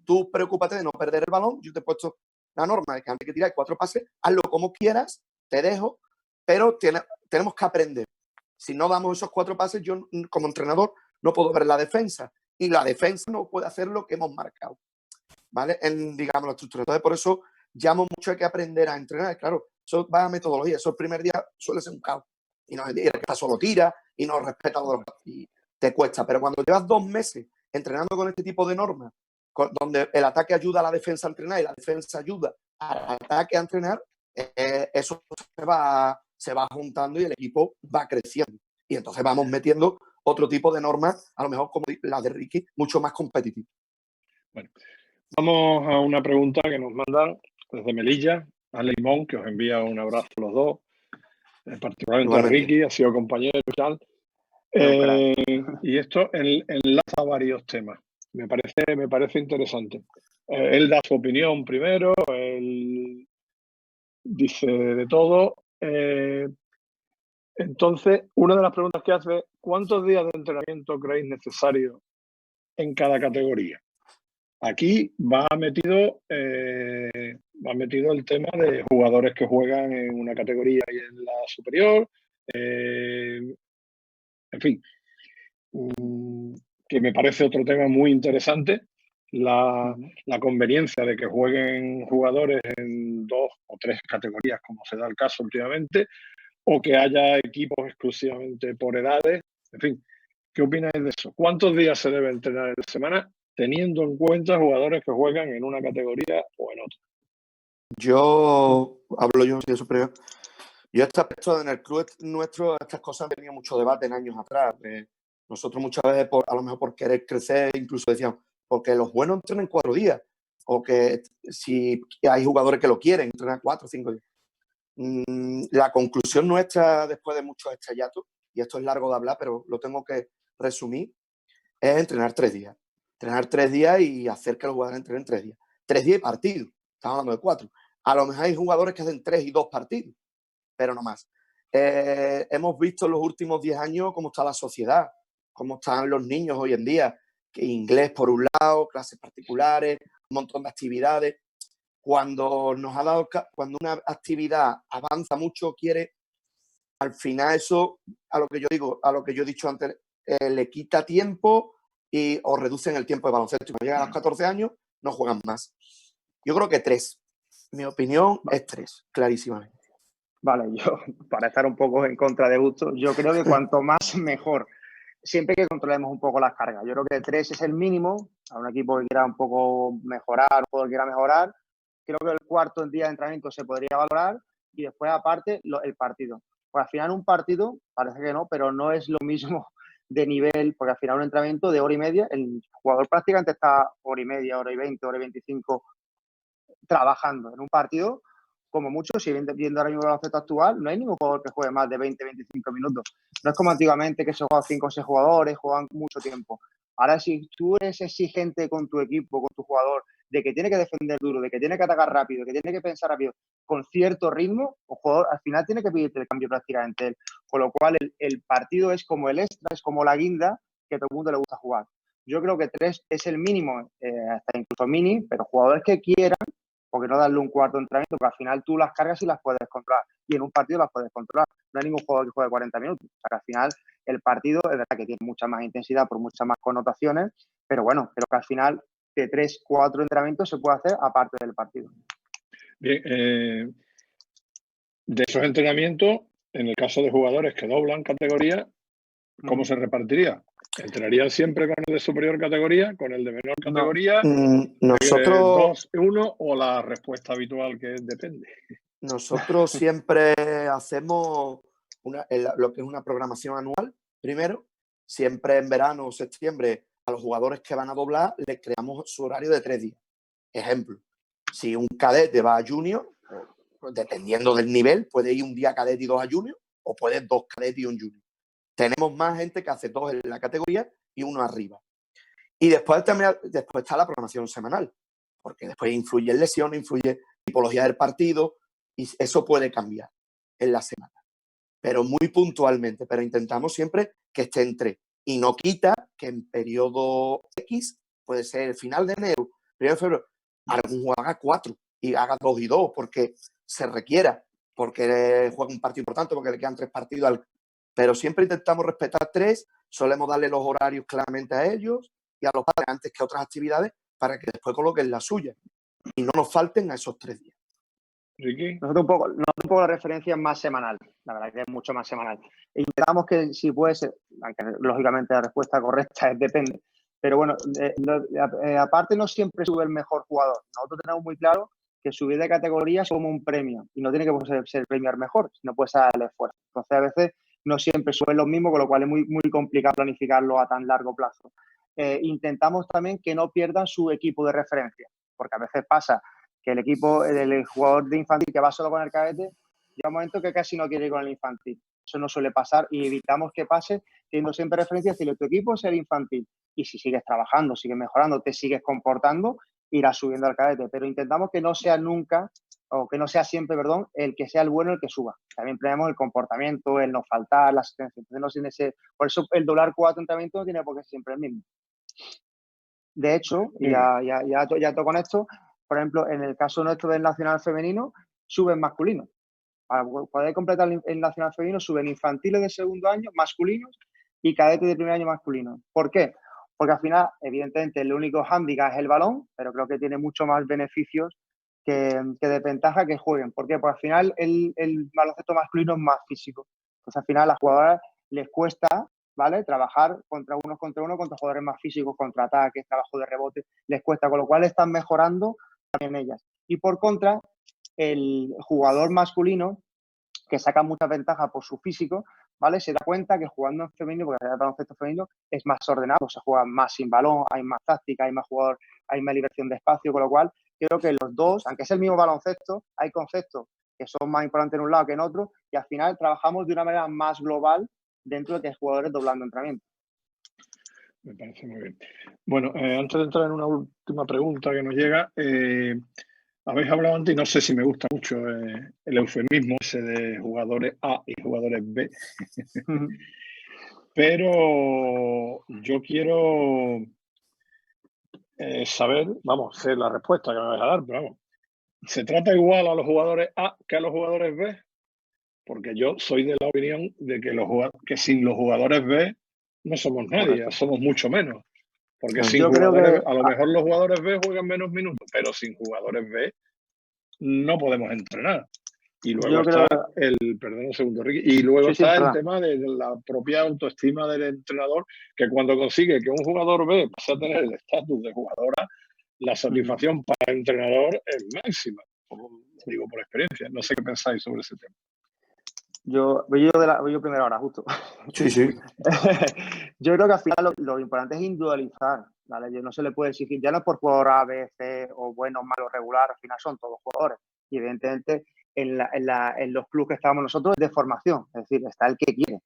Tú preocúpate de no perder el balón. Yo te he puesto la norma de que antes que tirar 4 pases, hazlo como quieras, te dejo, pero tenemos que aprender. Si no damos esos 4 pases, yo como entrenador no puedo ver la defensa, y la defensa no puede hacer lo que hemos marcado, ¿vale? Digamos, la estructura. Entonces, por eso llamo mucho a que aprender a entrenar. Claro, eso va a metodología. Eso el primer día suele ser un caos. Y el que está solo tira y no respeta y te cuesta. Pero cuando llevas 2 meses entrenando con este tipo de normas, donde el ataque ayuda a la defensa a entrenar y la defensa ayuda al ataque a entrenar, eso se va juntando y el equipo va creciendo. Y entonces vamos metiendo otro tipo de normas, a lo mejor como la de Ricky, mucho más competitiva. Bueno, vamos a una pregunta que nos mandan desde Melilla, a Limón, que os envía un abrazo a los dos, particularmente a Ricky, ha sido compañero y tal. Y esto enlaza varios temas. Me parece interesante. Él da su opinión primero, él dice de todo. Entonces, una de las preguntas que hace es, ¿cuántos días de entrenamiento creéis necesarios en cada categoría? Aquí va metido el tema de jugadores que juegan en una categoría y en la superior. En fin, que me parece otro tema muy interesante, la conveniencia de que jueguen jugadores en 2 o 3 categorías, como se da el caso últimamente, o que haya equipos exclusivamente por edades. En fin, ¿qué opináis de eso? ¿Cuántos días se debe entrenar en la semana teniendo en cuenta jugadores que juegan en una categoría o en otra? Yo soy superior. Yo este aspecto en el club nuestro, estas cosas han tenido mucho debate en años atrás. Nosotros muchas veces, a lo mejor por querer crecer, incluso decíamos, porque los buenos entrenan 4 días, o que si hay jugadores que lo quieren, entrenan 4 o 5 días. La conclusión nuestra, después de muchos estrellatos, y esto es largo de hablar, pero lo tengo que resumir, es entrenar 3 días. Entrenar 3 días y hacer que los jugadores entrenen 3 días. 3 días y partido. Estamos hablando de 4. A lo mejor hay jugadores que hacen 3 y 2 partidos, pero no más. Hemos visto en los últimos 10 años cómo está la sociedad, cómo están los niños hoy en día, que inglés por un lado, clases particulares, un montón de actividades. Cuando una actividad avanza mucho, al final eso, a lo que yo he dicho antes, le quita tiempo o reducen el tiempo de baloncesto. Y cuando llegan a los 14 años, no juegan más. Yo creo que 3. Mi opinión es 3, clarísimamente. Vale, yo, para estar un poco en contra de gusto, yo creo que cuanto más, mejor. Siempre que controlemos un poco las cargas. Yo creo que 3 es el mínimo. A un equipo que quiera un poco mejorar, un jugador que quiera mejorar. Creo que el cuarto día de entrenamiento se podría valorar y después, aparte, el partido. Pues al final un partido, parece que no, pero no es lo mismo de nivel, porque al final un entrenamiento de hora y media, el jugador prácticamente está hora y media, hora y 20, hora y 25 trabajando. En un partido, como mucho, si viendo ahora mismo el baloncesto actual, no hay ningún jugador que juegue más de 20, 25 minutos. No es como antiguamente que se juegan 5 o 6 jugadores, juegan mucho tiempo. Ahora, si tú eres exigente con tu equipo, con tu jugador, de que tiene que defender duro, de que tiene que atacar rápido, de que tiene que pensar rápido, con cierto ritmo, el jugador al final tiene que pedirte el cambio prácticamente él. Con lo cual, el partido es como el extra, es como la guinda que a todo el mundo le gusta jugar. Yo creo que 3 es el mínimo, hasta incluso mini, pero jugadores que quieran, porque no darle un cuarto de entrenamiento, porque al final tú las cargas y las puedes controlar, y en un partido las puedes controlar. No hay ningún jugador que juegue 40 minutos. O sea, que al final el partido es verdad que tiene mucha más intensidad por muchas más connotaciones, pero bueno, creo que al final de 3, 4 entrenamientos se puede hacer aparte del partido. Bien, de esos entrenamientos, en el caso de jugadores que doblan categoría, ¿cómo se repartiría? ¿Entrenarían siempre con el de superior categoría, con el de menor categoría? Nosotros 2-1 o la respuesta habitual que depende. Nosotros siempre hacemos lo que es una programación anual. Primero, siempre en verano o septiembre, a los jugadores que van a doblar les creamos su horario de 3 días. Ejemplo, si un cadete va a junior, pues dependiendo del nivel, puede ir un día cadete y 2 a junior, o puede 2 cadetes y un junior. Tenemos más gente que hace 2 en la categoría y 1 arriba. Y después está la programación semanal, porque después influye lesión, influye tipología del partido, y eso puede cambiar en la semana, pero muy puntualmente. Pero intentamos siempre que esté en 3. Y no quita que en periodo X, puede ser el final de enero, primero de febrero, algún jugador haga 4 y haga 2 y 2, porque se requiera, porque juega un partido importante, porque le quedan 3 partidos. Pero siempre intentamos respetar 3, solemos darle los horarios claramente a ellos y a los padres antes que otras actividades, para que después coloquen la suya y no nos falten a esos 3 días. Ricky. Nosotros un poco la referencia es más semanal, la verdad que es mucho más semanal. Intentamos que si puede ser, aunque lógicamente la respuesta correcta es depende, pero bueno, aparte no siempre sube el mejor jugador. Nosotros tenemos muy claro que subir de categoría es como un premio y no tiene que ser premiar mejor, sino puede ser el esfuerzo. Entonces a veces no siempre suben los mismos, con lo cual es muy, muy complicado planificarlo a tan largo plazo. Intentamos también que no pierdan su equipo de referencia, porque a veces pasa que el jugador de infantil que va solo con el cadete, llega un momento que casi no quiere ir con el infantil. Eso no suele pasar y evitamos que pase, teniendo siempre referencia, decirle, tu equipo es el infantil. Y si sigues trabajando, sigues mejorando, te sigues comportando, irás subiendo al cadete. Pero intentamos que no sea nunca, o que no sea siempre, perdón, el que sea el bueno el que suba. También premiamos el comportamiento, el no faltar, la asistencia. Entonces, por eso el doblar 4 entrenamientos no tiene por qué ser siempre el mismo. De hecho, ya toco con esto, por ejemplo, en el caso nuestro del nacional femenino, suben masculinos. Para poder completar el nacional femenino, suben infantiles de segundo año masculinos y cadetes de primer año masculinos. ¿Por qué? porque al final, evidentemente, el único hándicap es el balón, pero creo que tiene mucho más beneficios que desventaja que jueguen. ¿Por qué? Porque al final el baloncesto masculino es más físico. Pues al final a las jugadoras les cuesta, ¿vale? Trabajar contra uno, contra jugadores más físicos, contra ataques, trabajo de rebote, les cuesta, con lo cual están mejorando también ellas. Y por contra, el jugador masculino, que saca muchas ventajas por su físico, ¿vale? Se da cuenta que jugando en femenino, porque el baloncesto femenino es más ordenado, se juega más sin balón, hay más táctica, hay más jugador, hay más liberación de espacio, con lo cual creo que los dos, aunque es el mismo baloncesto, hay conceptos que son más importantes en un lado que en otro, y al final trabajamos de una manera más global dentro de que hay jugadores doblando entrenamiento. Me parece muy bien. Bueno, antes de entrar en una última pregunta que nos llega, habéis hablado antes, y no sé si me gusta mucho el eufemismo ese de jugadores A y jugadores B, pero yo quiero saber, vamos, sé la respuesta que me vais a dar, pero vamos, ¿se trata igual a los jugadores A que a los jugadores B? Porque yo soy de la opinión de que sin los jugadores B no somos nadie, Correcto. somos mucho menos. Porque sin Yo creo jugadores, que a lo mejor los jugadores B juegan menos minutos, pero sin jugadores B no podemos entrenar. Y luego yo está creo perdón un segundo, Ricky, y luego sí, sí, está el perdón. tema de la propia autoestima del entrenador, que cuando consigue que un jugador B pase a tener el estatus de jugadora, la satisfacción para el entrenador es máxima. Lo digo por experiencia. No sé qué pensáis sobre ese tema. Yo primero ahora, justo. Sí, sí. Yo creo que al final lo importante es individualizar, ¿vale? No se le puede exigir, ya no es por jugador A, B, C o bueno, malo, regular, al final son todos jugadores. Y evidentemente en los clubes que estamos nosotros es de formación, es decir, está el que quiere.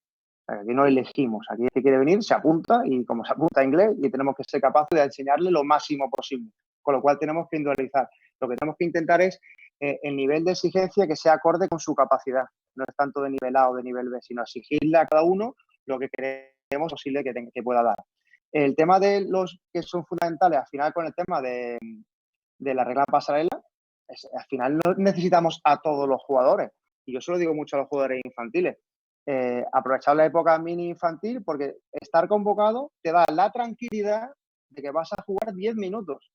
Aquí no elegimos, aquí el que quiere venir se apunta y como se apunta a inglés y tenemos que ser capaces de enseñarle lo máximo posible, con lo cual tenemos que individualizar. Lo que tenemos que intentar es el nivel de exigencia que sea acorde con su capacidad, no es tanto de nivel A o de nivel B, sino exigirle a cada uno lo que creemos posible que pueda dar. El tema de los que son fundamentales, al final con el tema de la regla pasarela, al final no necesitamos a todos los jugadores. Y yo se lo digo mucho a los jugadores infantiles. Aprovechar la época mini infantil porque estar convocado te da la tranquilidad de que vas a jugar 10 minutos.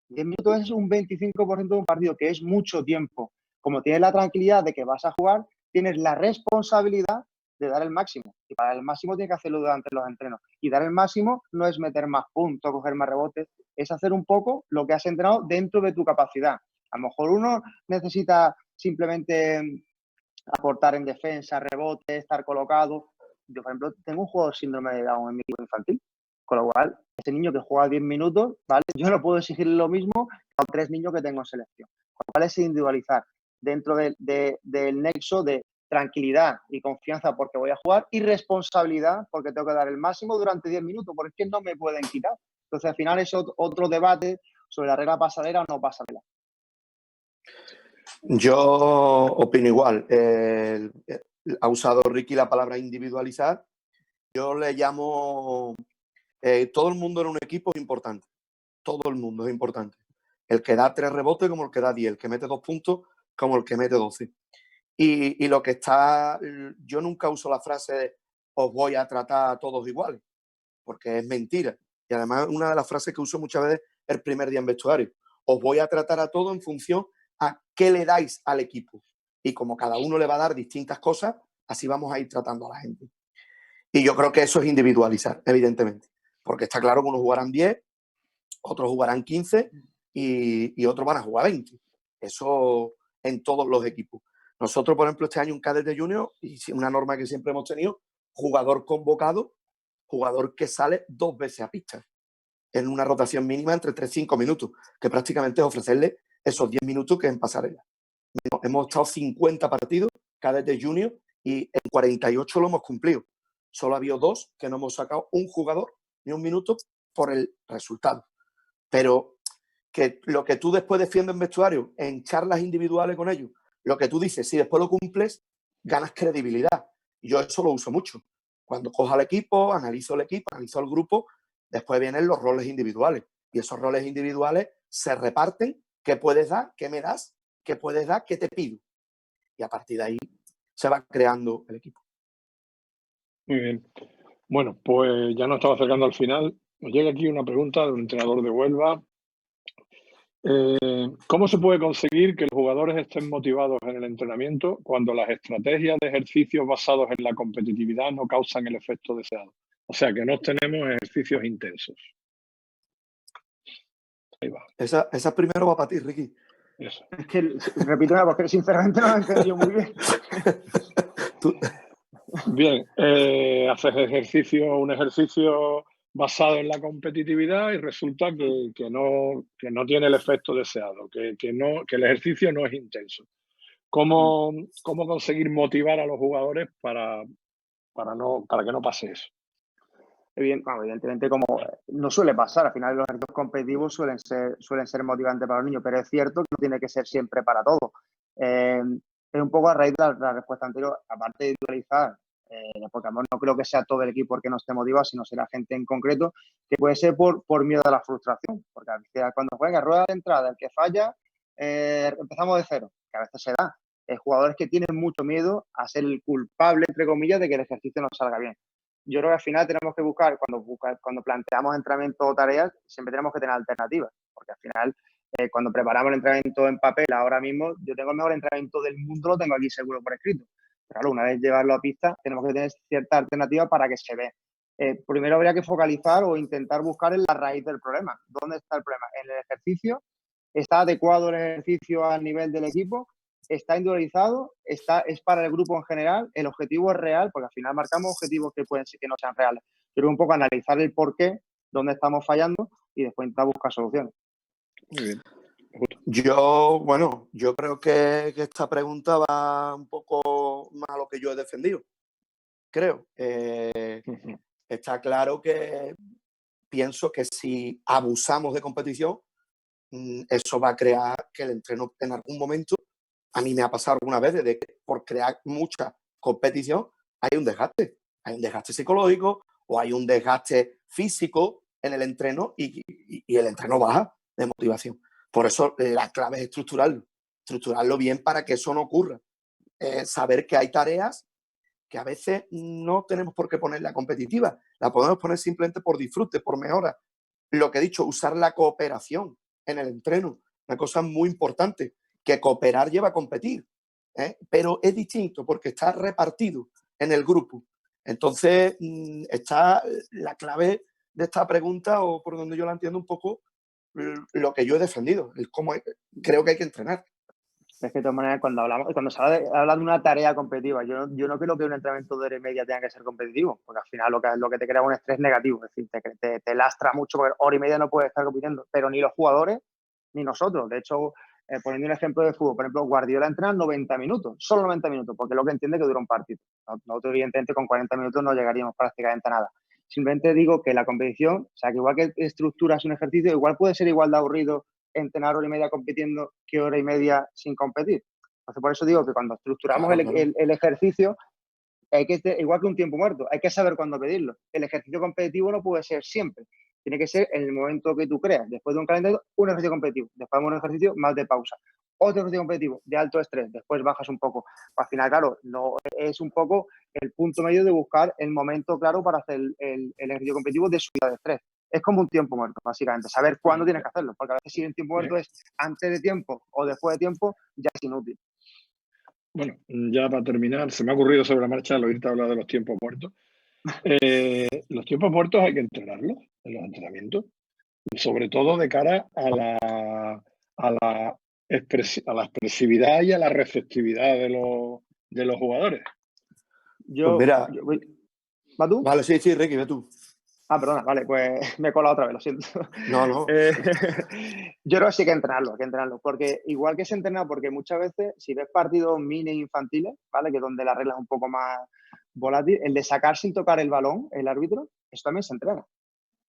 10 minutos es un 25% de un partido, que es mucho tiempo. Como tienes la tranquilidad de que vas a jugar, tienes la responsabilidad de dar el máximo. Y para el máximo tienes que hacerlo durante los entrenos. Y dar el máximo no es meter más puntos, coger más rebotes, es hacer un poco lo que has entrenado dentro de tu capacidad. A lo mejor uno necesita simplemente aportar en defensa, rebote, estar colocado. Yo, por ejemplo, tengo un jugador síndrome de Down en mi equipo infantil, con lo cual, ese niño que juega 10 minutos, ¿vale? Yo no puedo exigirle lo mismo a 3 niños que tengo en selección. Con lo cual, es individualizar dentro del nexo de tranquilidad y confianza porque voy a jugar y responsabilidad porque tengo que dar el máximo durante 10 minutos, porque es que no me pueden quitar. Entonces, al final, es otro debate sobre la regla pasarela o no pasarela. Yo opino igual. Ha usado Ricky la palabra individualizar. Yo le llamo todo el mundo en un equipo es importante. Todo el mundo es importante. El que da 3 rebotes como el que da 10, el que mete 2 puntos como el que mete 12. Y lo que está, yo nunca uso la frase os voy a tratar a todos iguales, porque es mentira. Y además una de las frases que uso muchas veces el primer día en vestuario. Os voy a tratar a todos en función a qué le dais al equipo. Y como cada uno le va a dar distintas cosas, así vamos a ir tratando a la gente. Y yo creo que eso es individualizar, evidentemente. Porque está claro que unos jugarán 10, otros jugarán 15 y otros van a jugar 20. Eso en todos los equipos. Nosotros, por ejemplo, este año un cadete junior, y una norma que siempre hemos tenido, jugador convocado, jugador que sale 2 veces a pista, en una rotación mínima entre 3 y 5 minutos, que prácticamente es ofrecerle esos 10 minutos que en pasarela. Hemos estado 50 partidos, cadete junior, y en 48 lo hemos cumplido. Solo ha habido 2 que no hemos sacado un jugador ni un minuto por el resultado. Pero que lo que tú después defiendes en vestuario, en charlas individuales con ellos, lo que tú dices, si después lo cumples, ganas credibilidad. Y yo eso lo uso mucho. Cuando cojo al equipo, analizo el grupo, después vienen los roles individuales. Y esos roles individuales se reparten. ¿Qué puedes dar? ¿Qué me das? ¿Qué puedes dar? ¿Qué te pido? Y a partir de ahí se va creando el equipo. Muy bien. Bueno, pues ya nos estamos acercando al final. Nos llega aquí una pregunta de un entrenador de Huelva. ¿Cómo se puede conseguir que los jugadores estén motivados en el entrenamiento cuando las estrategias de ejercicios basados en la competitividad no causan el efecto deseado? O sea, que no tenemos ejercicios intensos. Ahí va. Esa primero va para ti, Ricky. Eso. Es que, repíteme, porque sinceramente no lo he entendido muy bien. Bien, haces un ejercicio basado en la competitividad y resulta que no tiene el efecto deseado, que el ejercicio no es intenso. ¿Cómo conseguir motivar a los jugadores para que no pase eso? Evidentemente, como no suele pasar, al final los ejercicios competitivos suelen ser motivantes para los niños, pero es cierto que no tiene que ser siempre para todos. Es un poco a raíz de la respuesta anterior, aparte de individualizar, porque no creo que sea todo el equipo el que no esté motivado, sino será gente en concreto, que puede ser por miedo a la frustración, porque a veces cuando juega rueda de entrada, el que falla, empezamos de cero, que a veces se da. Jugadores que tienen mucho miedo a ser el culpable, entre comillas, de que el ejercicio no salga bien. Yo creo que al final tenemos que buscar, cuando planteamos entrenamiento o tareas, siempre tenemos que tener alternativas, porque al final, cuando preparamos el entrenamiento en papel, ahora mismo, yo tengo el mejor entrenamiento del mundo, lo tengo aquí seguro por escrito. Pero claro, una vez llevarlo a pista, tenemos que tener cierta alternativa para que se vea. Primero habría que focalizar o intentar buscar en la raíz del problema. ¿Dónde está el problema? ¿En el ejercicio? ¿Está adecuado el ejercicio al nivel del equipo? ¿Está individualizado? ¿Es para el grupo en general? ¿El objetivo es real? Porque al final marcamos objetivos que pueden ser que no sean reales. Quiero un poco analizar el por qué, dónde estamos fallando y después intentar buscar soluciones. Muy bien. Yo creo que esta pregunta va un poco más a lo que yo he defendido. Creo. Está claro que pienso que si abusamos de competición, eso va a crear que el entreno en algún momento, a mí me ha pasado alguna vez, de que por crear mucha competición hay un desgaste psicológico o hay un desgaste físico en el entreno y el entreno baja de motivación. Por eso la clave es estructurarlo bien para que eso no ocurra. Saber que hay tareas que a veces no tenemos por qué ponerla competitiva, la podemos poner simplemente por disfrute, por mejora. Lo que he dicho, usar la cooperación en el entreno, una cosa muy importante, que cooperar lleva a competir, pero es distinto porque está repartido en el grupo. Entonces, está la clave de esta pregunta, o por donde yo la entiendo un poco, lo que yo he defendido, el cómo creo que hay que entrenar. Es que de todas maneras, cuando se habla de una tarea competitiva, yo no creo que un entrenamiento de hora y media tenga que ser competitivo, porque al final lo que te crea es un estrés negativo, es decir, te lastra mucho, porque hora y media no puedes estar compitiendo, pero ni los jugadores ni nosotros. De hecho, poniendo un ejemplo de fútbol, por ejemplo, Guardiola entrena 90 minutos, solo 90 minutos, porque es lo que entiende que dura un partido. Nosotros, evidentemente, con 40 minutos no llegaríamos prácticamente a nada. Simplemente digo que la competición, o sea, que igual que estructuras un ejercicio, igual puede ser igual de aburrido entrenar hora y media compitiendo que hora y media sin competir. Entonces, por eso digo que cuando estructuramos el ejercicio, igual que un tiempo muerto, hay que saber cuándo pedirlo. El ejercicio competitivo no puede ser siempre. Tiene que ser en el momento que tú creas. Después de un calendario, un ejercicio competitivo. Después de un ejercicio más de pausa. Otro ejercicio competitivo de alto estrés. Después bajas un poco. Al final, claro, no es un poco el punto medio de buscar el momento claro para hacer el ejercicio competitivo de subida de estrés. Es como un tiempo muerto, básicamente. Saber cuándo tienes que hacerlo. Porque a veces si el tiempo muerto es antes de tiempo o después de tiempo, ya es inútil. Bueno, ya para terminar, se me ha ocurrido sobre la marcha al oírte hablar de los tiempos muertos. Los tiempos muertos hay que entrenarlos en los entrenamientos, sobre todo de cara a la expresividad y a la receptividad de los jugadores. Pues mira, ¿Va tú? Vale, sí, Ricky, ve tú. Perdona, vale, pues me he colado otra vez, lo siento. No. Yo creo que sí hay que entrenarlo, porque igual que se entrena, porque muchas veces, si ves partidos mini infantiles, ¿vale? Que es donde la regla es un poco más volátil, el de sacar sin tocar el balón, el árbitro, eso también se entrena.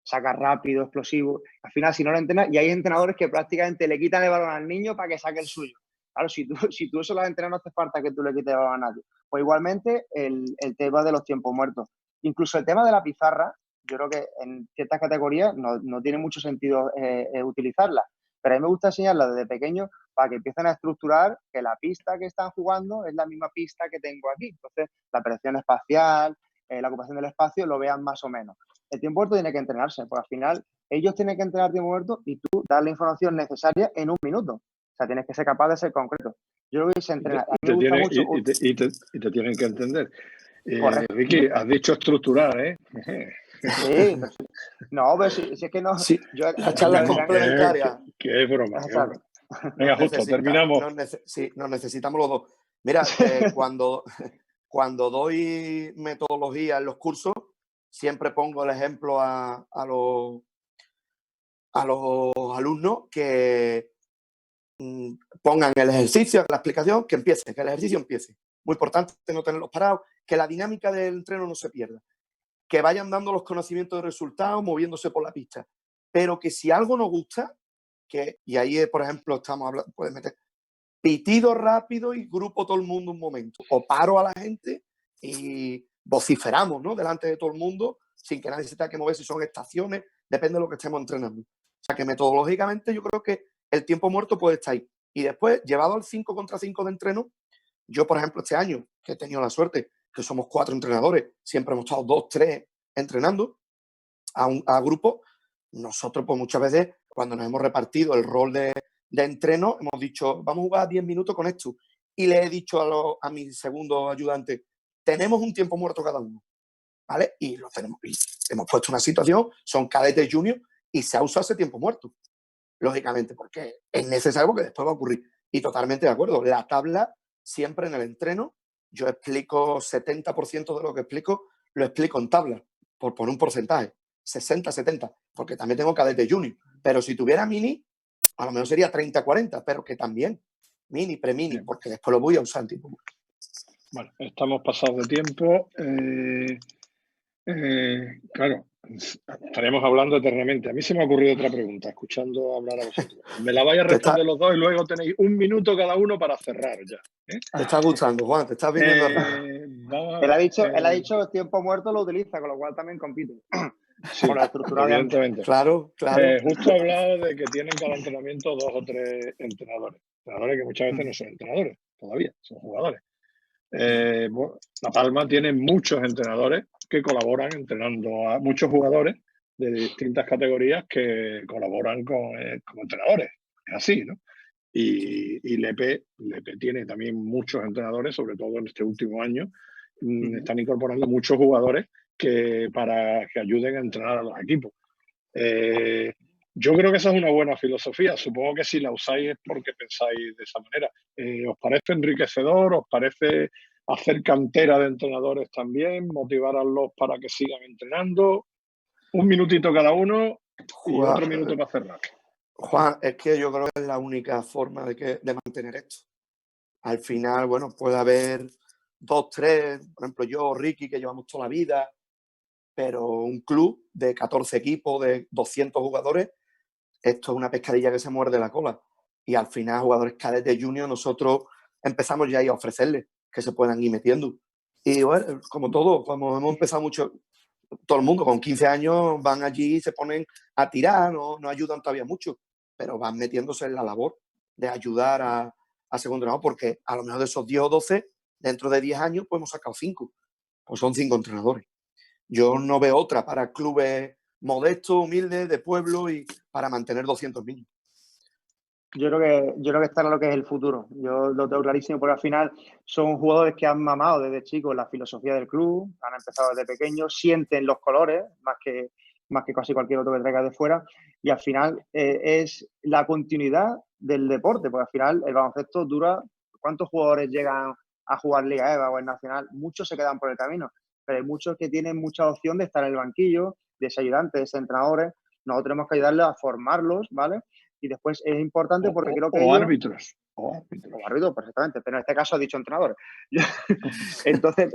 Saca rápido, explosivo. Al final, si no lo entrenas, y hay entrenadores que prácticamente le quitan el balón al niño para que saque el suyo. Claro, si tú eso lo has entrenado, no hace falta que tú le quites el balón a nadie. Pues igualmente, el tema de los tiempos muertos. Incluso el tema de la pizarra, yo creo que en ciertas categorías no tiene mucho sentido utilizarla. Pero a mí me gusta enseñarla desde pequeño para que empiecen a estructurar que la pista que están jugando es la misma pista que tengo aquí. Entonces, la percepción espacial, la ocupación del espacio, lo vean más o menos. el tiempo muerto tiene que entrenarse, pues al final ellos tienen que entrenar tiempo muerto y tú das la información necesaria en 1 minuto. O sea, tienes que ser capaz de ser concreto. Yo creo que se entrena. A mí me gusta mucho. Y te tienen que entender. Correcto. Ricky, has dicho estructurar, ¿eh? Sí, pero sí. No, pero si es que no. Sí, Yo, la charla complementaria. Que es broma. Exacto. Venga, justo, terminamos. Nos necesitamos los dos. Mira, cuando doy metodología en los cursos, siempre pongo el ejemplo a los alumnos que pongan el ejercicio, la explicación, que empiece, que el ejercicio empiece. Muy importante no tenerlos parados, que la dinámica del entreno no se pierda, que vayan dando los conocimientos de resultados, moviéndose por la pista, pero que si algo nos gusta, y ahí, por ejemplo, estamos hablando, puedes meter pitido rápido y grupo todo el mundo un momento, o paro a la gente y vociferamos, ¿no? Delante de todo el mundo, sin que nadie se tenga que mover, si son estaciones, depende de lo que estemos entrenando. O sea que metodológicamente yo creo que el tiempo muerto puede estar ahí. Y después, llevado al 5 contra 5 de entreno, yo, por ejemplo, este año, que he tenido la suerte, que somos 4 entrenadores, siempre hemos estado 2, 3 entrenando a grupos, nosotros pues muchas veces, cuando nos hemos repartido el rol de entreno, hemos dicho, vamos a jugar 10 minutos con esto. Y le he dicho a mi segundo ayudante, tenemos un tiempo muerto cada uno, ¿vale? Y lo tenemos. Y hemos puesto una situación, son cadetes junior, y se ha usado ese tiempo muerto, lógicamente, porque es necesario, porque después va a ocurrir. Y totalmente de acuerdo. La tabla, siempre en el entreno, yo explico 70% de lo que explico, lo explico en tabla, por poner un porcentaje, 60, 70, porque también tengo cadete junior. Pero si tuviera mini, a lo mejor sería 30, 40, pero que también mini, pre-mini, porque después lo voy a usar en tiempo muerto. Bueno, estamos pasados de tiempo. Claro, estaríamos hablando eternamente. A mí se me ha ocurrido otra pregunta, escuchando hablar a vosotros. Me la vais a responder los dos y luego tenéis 1 minuto cada uno para cerrar ya. Te está gustando, Juan, te estás viniendo Él ha dicho tiempo muerto lo utiliza, con lo cual también compite. Sí, evidentemente. Claro. Justo he hablado de que tienen cada entrenamiento 2 o 3 entrenadores. Entrenadores que muchas veces no son entrenadores todavía, son jugadores. La Palma tiene muchos entrenadores que colaboran entrenando a muchos jugadores de distintas categorías que colaboran como entrenadores. Es así, ¿no? Y Lepe tiene también muchos entrenadores, sobre todo en este último año. Están incorporando muchos jugadores para que ayuden a entrenar a los equipos. Yo creo que esa es una buena filosofía. Supongo que si la usáis es porque pensáis de esa manera. ¿Os parece enriquecedor? ¿Os parece hacer cantera de entrenadores también? ¿Motivar a los para que sigan entrenando? 1 minutito cada uno y otro minuto para cerrar. Juan, es que yo creo que es la única forma de mantener esto. Al final, bueno, puede haber 2, 3, por ejemplo, yo, Ricky, que llevamos toda la vida, pero un club de 14 equipos, de 200 jugadores, esto es una pescadilla que se muerde la cola. Y al final, jugadores cadetes junior, nosotros empezamos ya a ofrecerles que se puedan ir metiendo. Y bueno, como todo, como hemos empezado mucho, todo el mundo con 15 años van allí y se ponen a tirar, no ayudan todavía mucho, pero van metiéndose en la labor de ayudar a segundo grado, porque a lo mejor de esos 10 o 12, dentro de 10 años, pues hemos sacado 5. Pues son 5 entrenadores. Yo no veo otra para clubes modestos, humildes, de pueblo y para mantener 200 niños. Yo creo que está en lo que es el futuro. Yo lo tengo clarísimo porque al final son jugadores que han mamado desde chicos la filosofía del club, han empezado desde pequeños, sienten los colores más que casi cualquier otro que traiga de fuera y al final es la continuidad del deporte, porque al final el baloncesto dura. ¿Cuántos jugadores llegan a jugar Liga EVA o en Nacional? Muchos se quedan por el camino, pero hay muchos que tienen mucha opción de estar en el banquillo, de ser ayudantes, de ser entrenadores. Nosotros tenemos que ayudarles a formarlos, ¿vale? Y después es importante porque creo que árbitros. O árbitros, perfectamente. Pero en este caso ha dicho entrenadores. Entonces,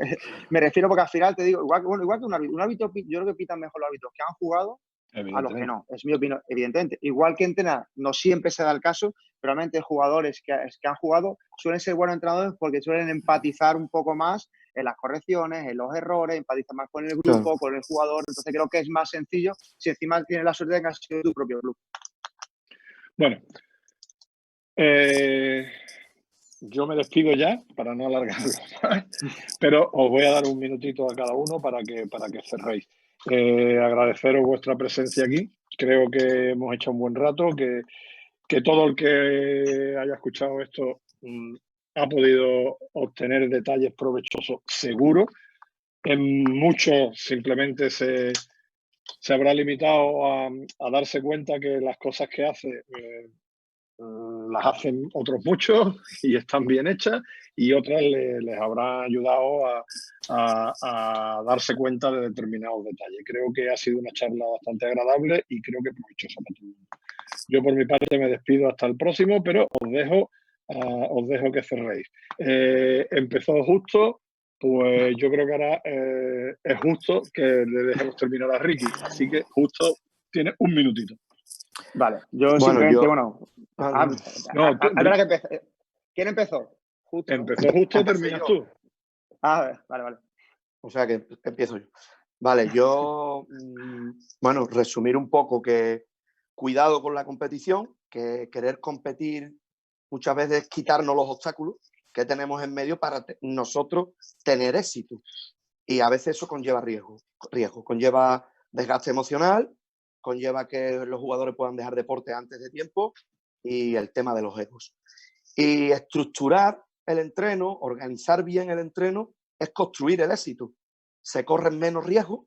me refiero porque al final te digo, igual que un árbitro. Un árbitro, yo creo que pitan mejor los árbitros que han jugado a los que no. Es mi opinión, evidentemente. Igual que entrenar, no siempre se da el caso, pero realmente jugadores que han jugado suelen ser buenos entrenadores porque suelen empatizar un poco más en las correcciones, en los errores, empatizar más con el grupo, claro, con el jugador. Entonces creo que es más sencillo si encima tienes la suerte de que has sido tu propio club. Bueno, yo me despido ya para no alargarlo más, pero os voy a dar 1 minutito a cada uno para que cerréis. Agradeceros vuestra presencia aquí. Creo que hemos hecho un buen rato, que todo el que haya escuchado esto ha podido obtener detalles provechosos seguro. En muchos simplemente se habrá limitado a darse cuenta que las cosas que hace las hacen otros muchos y están bien hechas, y otras les habrá ayudado a darse cuenta de determinados detalles. Creo que ha sido una charla bastante agradable y creo que provechosa para todo el mundo. Yo por mi parte me despido hasta el próximo, pero os dejo que cerréis. Empezó justo, pues yo creo que ahora es justo que le dejemos terminar a Ricky, así que justo tiene un minutito. Vale, yo Bueno, simplemente, No, espera que empiece. ¿Quién empezó? Justo, ¿no? Empezó justo, terminas tú. Vale. O sea que empiezo yo. Vale, yo, bueno, resumir un poco que cuidado con la competición, que querer competir muchas veces es quitarnos los obstáculos que tenemos en medio para nosotros tener éxito. Y a veces eso conlleva riesgo, conlleva desgaste emocional, conlleva que los jugadores puedan dejar deporte antes de tiempo y el tema de los egos. Y estructurar el entreno, organizar bien el entreno, es construir el éxito. Se corren menos riesgos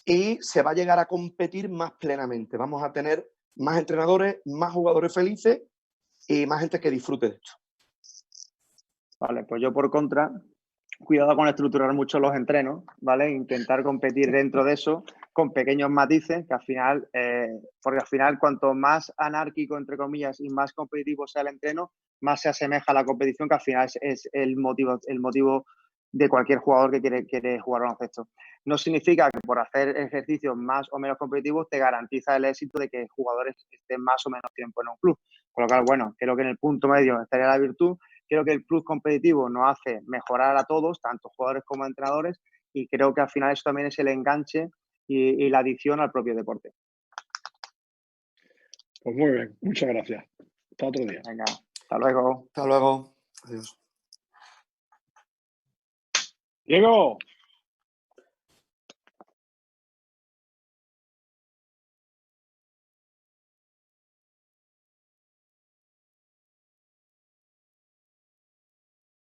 y se va a llegar a competir más plenamente. Vamos a tener más entrenadores, más jugadores felices y más gente que disfrute de esto. Vale, pues yo por contra, cuidado con estructurar mucho los entrenos, ¿vale? Intentar competir dentro de eso con pequeños matices, que al final, porque al final cuanto más anárquico, entre comillas, y más competitivo sea el entreno, más se asemeja a la competición, que al final es el motivo de cualquier jugador que quiere jugar baloncesto. No significa que por hacer ejercicios más o menos competitivos te garantiza el éxito de que jugadores estén más o menos tiempo en un club. Con lo cual, bueno, creo que en el punto medio estaría la virtud. Creo que el plus competitivo nos hace mejorar a todos, tanto jugadores como entrenadores, y creo que al final eso también es el enganche y la adicción al propio deporte. Pues muy bien, muchas gracias. Hasta otro día. Venga, hasta luego. Hasta luego. Adiós. Diego.